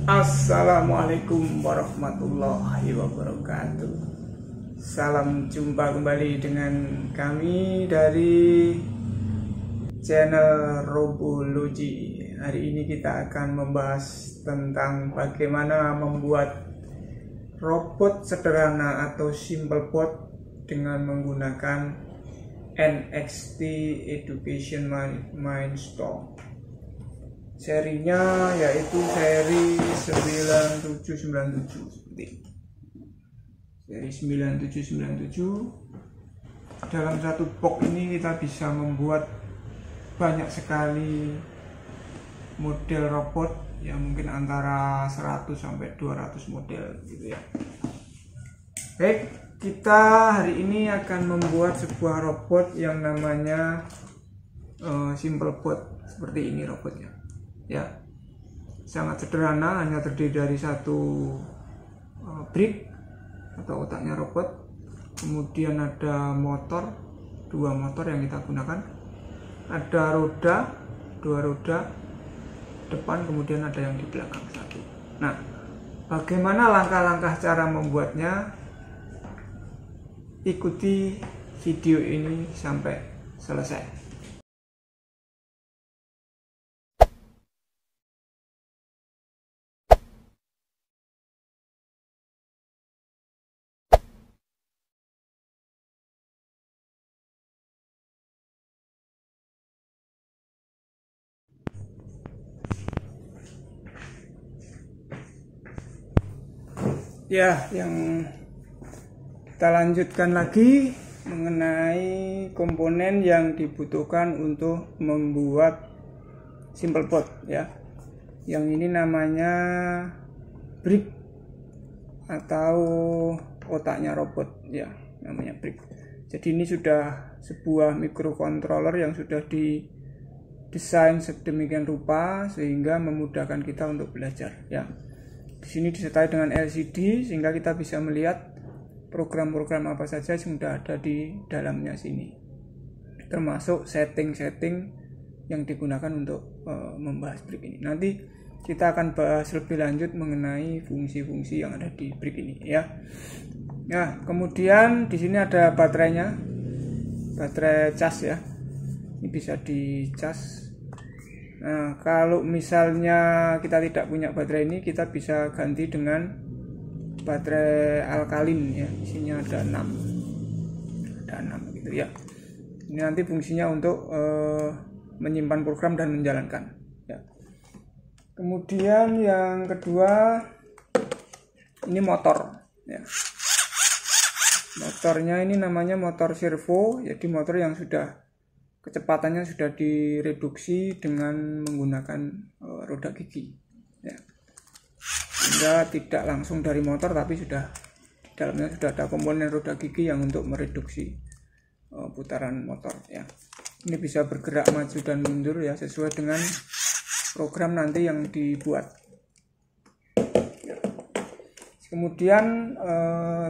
Assalamualaikum warahmatullahi wabarakatuh. Salam jumpa kembali dengan kami dari channel Robology. Hari ini kita akan membahas tentang bagaimana membuat robot sederhana atau simple bot dengan menggunakan NXT Education Mindstorm. Serinya yaitu seri 9797 seperti seri 9797. Dalam satu box ini kita bisa membuat banyak sekali model robot yang mungkin antara 100 sampai 200 model gitu ya. Baik, kita hari ini akan membuat sebuah robot yang namanya simple bot. Seperti ini robotnya ya, sangat sederhana, hanya terdiri dari satu brick atau otaknya robot, kemudian ada motor, dua motor yang kita gunakan, ada roda, dua roda depan, kemudian ada yang di belakang satu. Nah, bagaimana langkah-langkah cara membuatnya? Ikuti video ini sampai selesai. Ya, yang kita lanjutkan lagi mengenai komponen yang dibutuhkan untuk membuat simple bot ya. Yang ini namanya brick atau otaknya robot ya, namanya brick. Jadi ini sudah sebuah microcontroller yang sudah didesain sedemikian rupa sehingga memudahkan kita untuk belajar ya. Di sini disertai dengan LCD sehingga kita bisa melihat program-program apa saja yang sudah ada di dalamnya sini, termasuk setting-setting yang digunakan untuk membahas brick ini. Nanti kita akan bahas lebih lanjut mengenai fungsi-fungsi yang ada di brick ini ya. Nah, kemudian di sini ada baterainya, baterai cas ya. Ini bisa dicas. Nah, kalau misalnya kita tidak punya baterai ini, kita bisa ganti dengan baterai alkalin ya. Isinya ada 6 gitu ya. Ini nanti fungsinya untuk menyimpan program dan menjalankan ya. Kemudian yang kedua, ini motor ya. Motornya ini namanya motor servo, jadi motor yang sudah kecepatannya sudah direduksi dengan menggunakan roda gigi ya. Sehingga tidak langsung dari motor, tapi sudah di dalamnya sudah ada komponen roda gigi yang untuk mereduksi putaran motor ya. Ini bisa bergerak maju dan mundur ya, sesuai dengan program nanti yang dibuat ya. Kemudian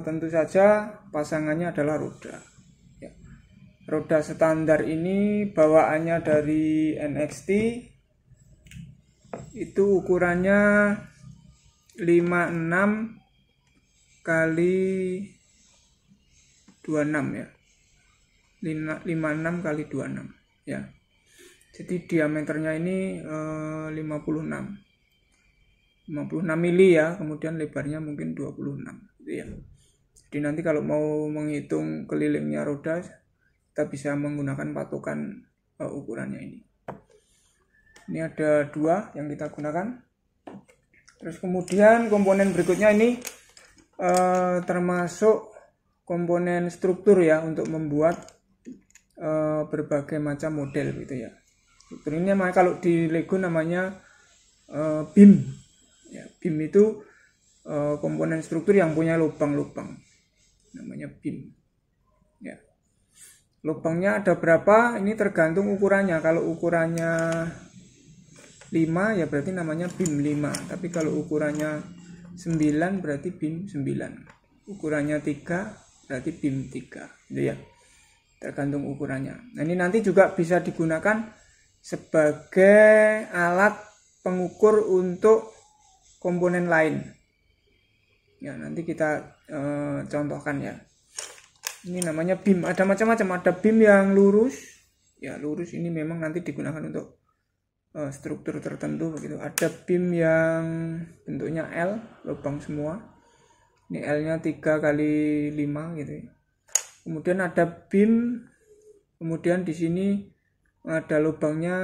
tentu saja pasangannya adalah roda. Roda standar ini bawaannya dari NXT, itu ukurannya 56 kali 26 ya, 56 kali 26 ya. Jadi diameternya ini 56 mili ya, kemudian lebarnya mungkin 26 gitu ya. Jadi nanti kalau mau menghitung kelilingnya roda, kita bisa menggunakan patokan ukurannya ini. Ini ada dua yang kita gunakan. Terus kemudian komponen berikutnya ini termasuk komponen struktur ya, untuk membuat berbagai macam model gitu ya. Struktur ini kalau di Lego namanya beam ya. Beam itu komponen struktur yang punya lubang-lubang, namanya beam ya. Lubangnya ada berapa? Ini tergantung ukurannya. Kalau ukurannya 5 ya berarti namanya beam 5. Tapi kalau ukurannya 9 berarti beam 9. Ukurannya 3 berarti beam 3. Gitu ya. Tergantung ukurannya. Nah, ini nanti juga bisa digunakan sebagai alat pengukur untuk komponen lain. Ya, nanti kita contohkan ya. Ini namanya beam, ada macam-macam, ada beam yang lurus. Ya, lurus ini memang nanti digunakan untuk struktur tertentu begitu. Ada beam yang bentuknya L, lubang semua. Ini L-nya 3 kali 5 gitu ya. Kemudian ada beam, kemudian di sini ada lubangnya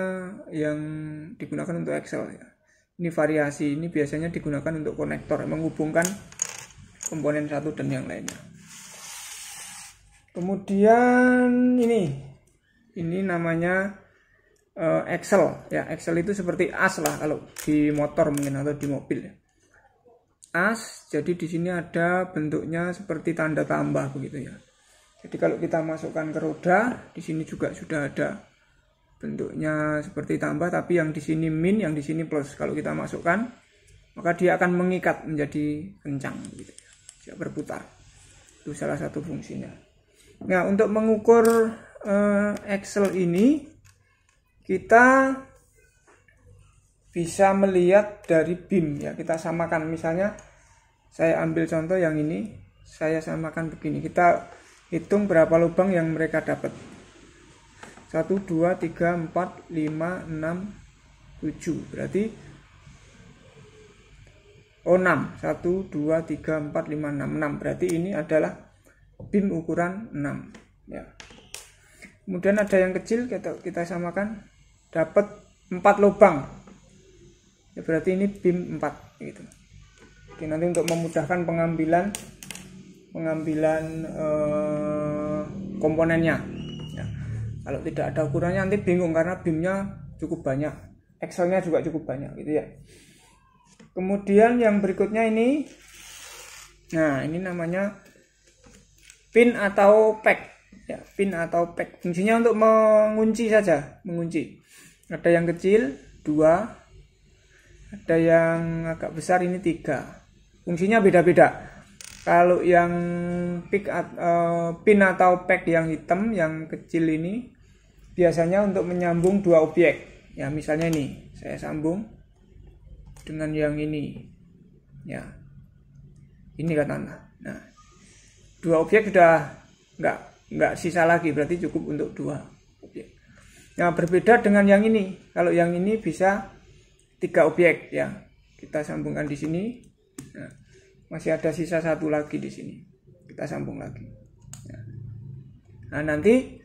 yang digunakan untuk Excel ya. Ini variasi, ini biasanya digunakan untuk konektor, menghubungkan komponen satu dan yang lainnya. Kemudian ini namanya Excel ya. Excel itu seperti as lah kalau di motor mungkin atau di mobil ya. As, jadi di sini ada bentuknya seperti tanda tambah begitu ya. Jadi kalau kita masukkan ke roda, di sini juga sudah ada bentuknya seperti tambah, tapi yang di sini min, yang di sini plus. Kalau kita masukkan, maka dia akan mengikat menjadi kencang gitu ya. Dia berputar. Itu salah satu fungsinya. Nah, untuk mengukur Excel ini kita bisa melihat dari beam ya. Kita samakan, misalnya saya ambil contoh yang ini, saya samakan begini. Kita hitung berapa lubang yang mereka dapat. 1, 2, 3, 4, 5, 6, 7. Berarti 6. 1, 2, 3, 4, 5, 6. 6. Berarti ini adalah beam ukuran 6 ya. Kemudian ada yang kecil, kita samakan, dapat 4 lubang ya, berarti ini beam 4 gitu. Jadi nanti untuk memudahkan pengambilan komponennya ya. Kalau tidak ada ukurannya nanti bingung karena beamnya cukup banyak, Excelnya juga cukup banyak gitu ya. Kemudian yang berikutnya ini, nah ini namanya pin atau pack ya. Pin atau pack fungsinya untuk mengunci saja, mengunci. Ada yang kecil 2, ada yang agak besar ini 3. Fungsinya beda-beda. Kalau yang pin atau pack yang hitam, yang kecil ini biasanya untuk menyambung 2 objek ya. Misalnya ini saya sambung dengan yang ini ya, ini katakanlah. Nah, 2 objek sudah nggak sisa lagi, berarti cukup untuk 2 objek. Nah, berbeda dengan yang ini. Kalau yang ini bisa 3 objek ya. Kita sambungkan di sini. Nah, masih ada sisa 1 lagi di sini. Kita sambung lagi. Nah, nanti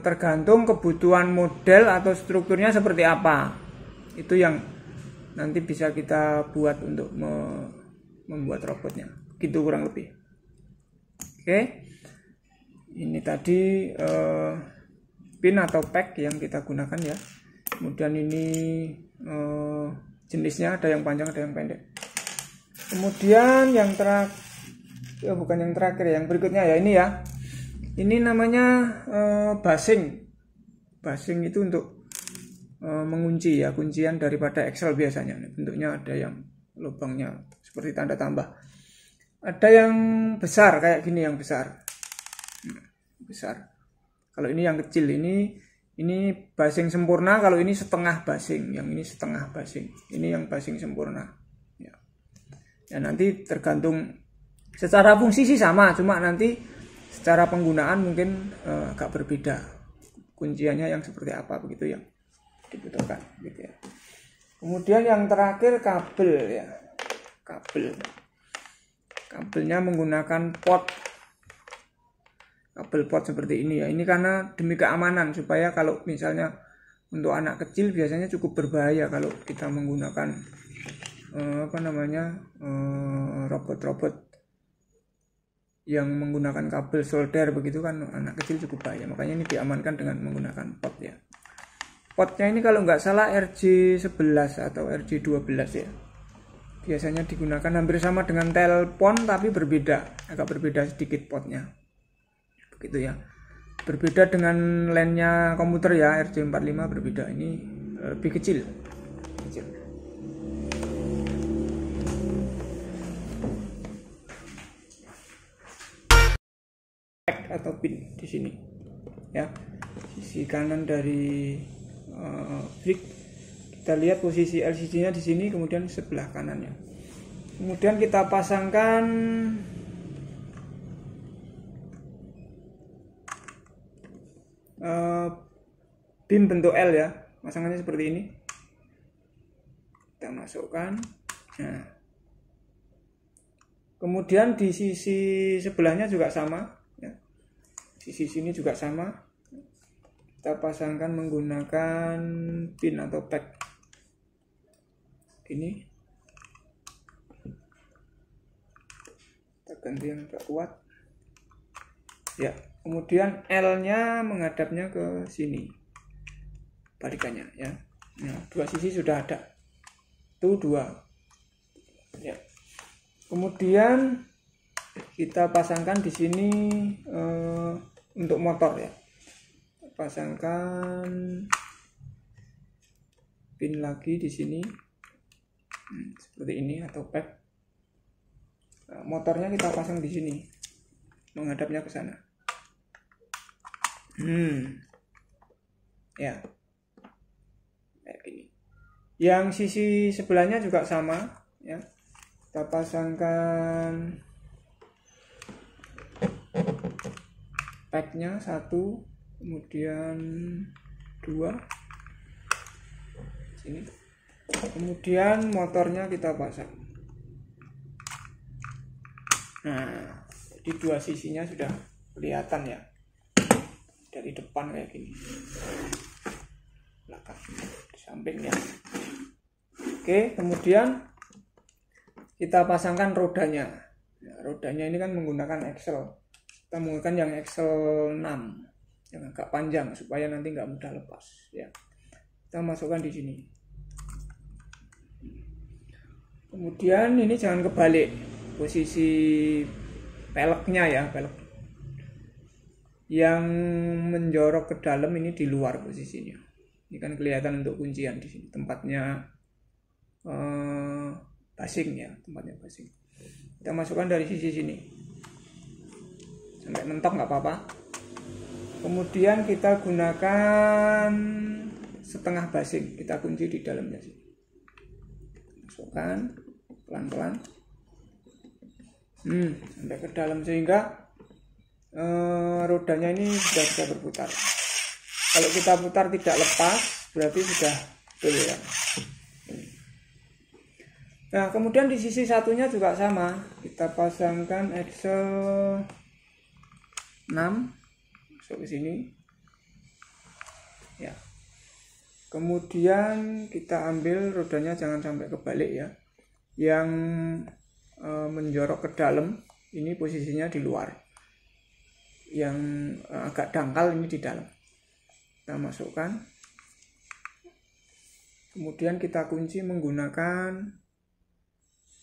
tergantung kebutuhan model atau strukturnya seperti apa. Itu yang nanti bisa kita buat untuk membuat robotnya. Gitu kurang lebih. Oke. Ini tadi pin atau pack yang kita gunakan ya. Kemudian ini jenisnya ada yang panjang, ada yang pendek. Kemudian yang terakhir, bukan yang terakhir, yang berikutnya ya ini ya. Ini namanya basing. Basing itu untuk mengunci ya, kuncian daripada Excel biasanya. Bentuknya ada yang lubangnya seperti tanda tambah. Ada yang besar kayak gini, yang besar. Besar. Kalau ini yang kecil, ini basing sempurna. Kalau ini setengah basing, yang ini setengah basing. Ini yang basing sempurna. Ya nanti tergantung, secara fungsi sih sama, cuma nanti secara penggunaan mungkin agak berbeda. Kunciannya yang seperti apa begitu yang dibutuhkan gitu ya. Kemudian yang terakhir kabel ya. Kabelnya menggunakan kabel pot seperti ini ya. Ini karena demi keamanan, supaya kalau misalnya untuk anak kecil biasanya cukup berbahaya kalau kita menggunakan robot-robot yang menggunakan kabel solder begitu kan, anak kecil cukup bahaya. Makanya ini diamankan dengan menggunakan pot ya. Potnya ini kalau nggak salah RJ11 atau RJ12 ya. Biasanya digunakan hampir sama dengan telepon tapi berbeda, agak berbeda sedikit potnya. Begitu ya. Berbeda dengan line-nya komputer ya, RJ45 berbeda. Ini lebih kecil. Atau pin di sini ya, sisi kanan dari brick Kita lihat posisi LCD-nya di sini, kemudian sebelah kanannya. Kemudian kita pasangkan BIM bentuk L ya. Pasangannya seperti ini. Kita masukkan. Nah. Kemudian di sisi sebelahnya juga sama ya. Sisi sini juga sama. Kita pasangkan menggunakan pin atau tag. Ini kita ganti yang agak kuat ya. Kemudian L-nya menghadapnya ke sini, balikannya ya. Nah, dua sisi sudah ada, itu dua ya. Kemudian kita pasangkan di sini untuk motor ya. Pasangkan pin lagi di sini. Seperti ini atau pad. Nah, motornya kita pasang di sini, menghadapnya ke sana. Ya, kayak gini. Yang sisi sebelahnya juga sama, ya. Kita pasangkan padnya satu, kemudian dua, sini. Kemudian motornya kita pasang. Nah, jadi dua sisinya sudah kelihatan ya. Dari depan kayak gini. Belakang, di sampingnya. Oke, kemudian kita pasangkan rodanya. Nah, rodanya ini kan menggunakan Excel. Kita menggunakan yang Excel 6 yang agak panjang supaya nanti nggak mudah lepas ya. Kita masukkan di sini. Kemudian ini jangan kebalik posisi peleknya ya, pelek yang menjorok ke dalam ini di luar posisinya. Ini kan kelihatan untuk kuncian di sini, tempatnya basing ya, tempatnya basing. Kita masukkan dari sisi sini sampai mentok nggak apa-apa. Kemudian kita gunakan setengah basing, kita kunci di dalamnya sini. Masukkan pelan-pelan sampai ke dalam sehingga rodanya ini sudah bisa berputar. Kalau kita putar tidak lepas berarti sudah betul ya. Nah, kemudian di sisi satunya juga sama, kita pasangkan Excel 6 masuk ke sini ya. Kemudian kita ambil rodanya, jangan sampai kebalik ya. Yang menjorok ke dalam ini posisinya di luar, yang agak dangkal ini di dalam. Kita masukkan, kemudian kita kunci menggunakan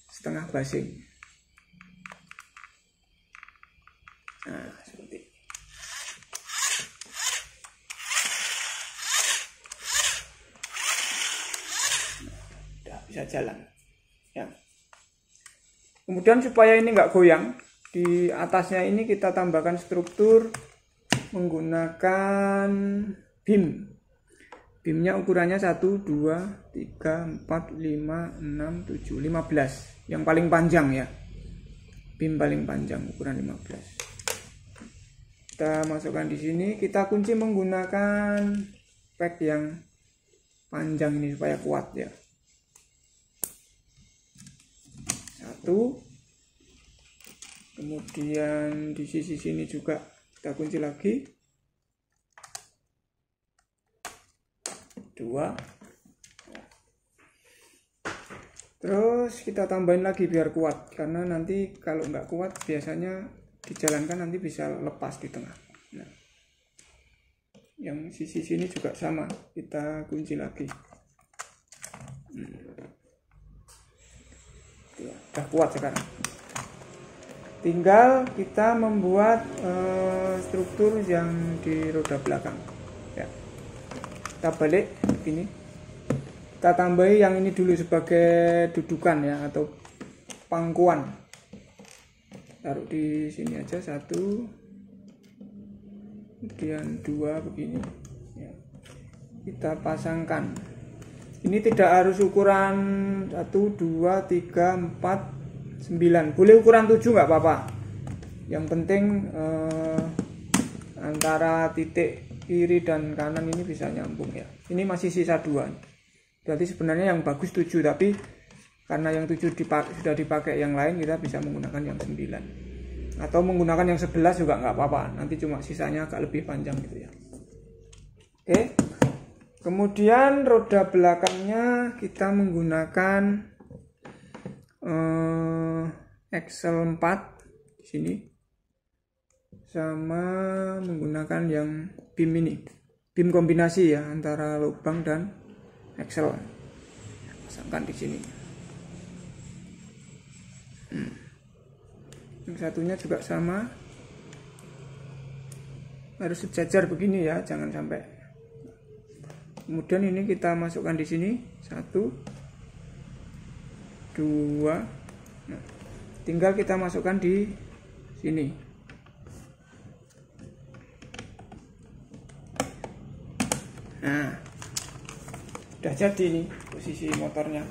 setengah basing. Nah, seperti ini. Udah bisa jalan ya. Kemudian supaya ini nggak goyang, di atasnya ini kita tambahkan struktur menggunakan BIM. BIM-nya ukurannya 1, 2, 3, 4, 5, 6, 7, 15. Yang paling panjang ya. BIM paling panjang ukuran 15. Kita masukkan di sini, kita kunci menggunakan peg yang panjang ini supaya kuat ya. 1. Kemudian di sisi sini juga kita kunci lagi. 2. Terus kita tambahin lagi biar kuat, karena nanti kalau nggak kuat biasanya dijalankan nanti bisa lepas di tengah. Nah, yang sisi sini juga sama, kita kunci lagi. Udah kuat sekarang. Tinggal kita membuat struktur yang di roda belakang ya. Kita balik begini, kita tambahi yang ini dulu sebagai dudukan ya, atau pangkuan. Taruh di sini aja, 1, kemudian 2 begini ya. Kita pasangkan Ini tidak harus ukuran 1, 2, 3, 4, 9. Boleh ukuran 7 nggak apa-apa. Yang penting antara titik kiri dan kanan ini bisa nyambung ya. Ini masih sisa 2. Berarti sebenarnya yang bagus 7, tapi karena yang 7 sudah dipakai yang lain, kita bisa menggunakan yang 9. Atau menggunakan yang 11 juga nggak apa-apa. Nanti cuma sisanya agak lebih panjang gitu ya. Oke. Kemudian roda belakangnya kita menggunakan Excel 4 di sini, sama menggunakan yang BIM ini, BIM kombinasi ya antara lubang dan Excel. Pasangkan di sini. Yang satunya juga sama, harus sejajar begini ya, jangan sampai. Kemudian ini kita masukkan di sini 1, 2. Nah, tinggal kita masukkan di sini. Nah, sudah jadi nih posisi motornya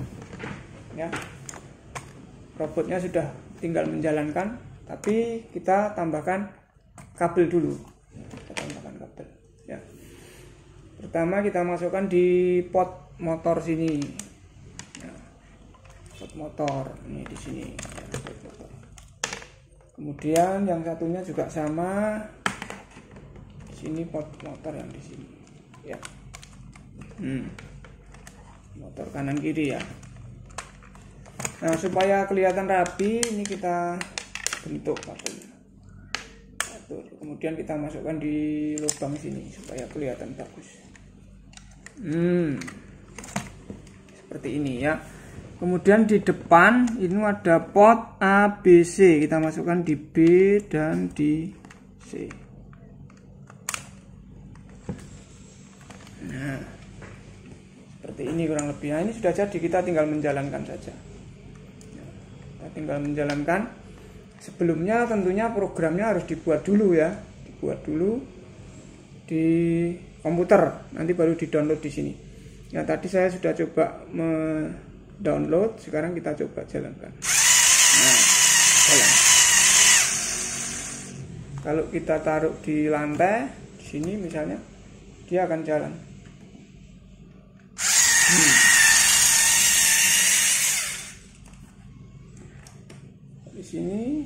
ya. Robotnya sudah tinggal menjalankan, tapi kita tambahkan kabel dulu. Kita tambahkan kabel ya. Pertama kita masukkan di pot motor sini ya. Pot motor ini di sini ya, pot motor. Kemudian yang satunya juga sama, di sini pot motor yang di sini ya. Motor kanan kiri ya. Nah, supaya kelihatan rapi, ini kita bentuk kabelnya. Kemudian kita masukkan di lubang sini supaya kelihatan bagus. Seperti ini ya. Kemudian di depan ini ada pot A, B, C. Kita masukkan di B dan di C. Nah, seperti ini kurang lebih. Nah, ini sudah jadi, kita tinggal menjalankan saja. Kita tinggal menjalankan. Sebelumnya tentunya programnya harus dibuat dulu ya, dibuat dulu di komputer, nanti baru di-download di sini. Ya, tadi saya sudah coba download, sekarang kita coba jalankan. Nah, jalan. Kalau kita taruh di lantai di sini misalnya, dia akan jalan. Di sini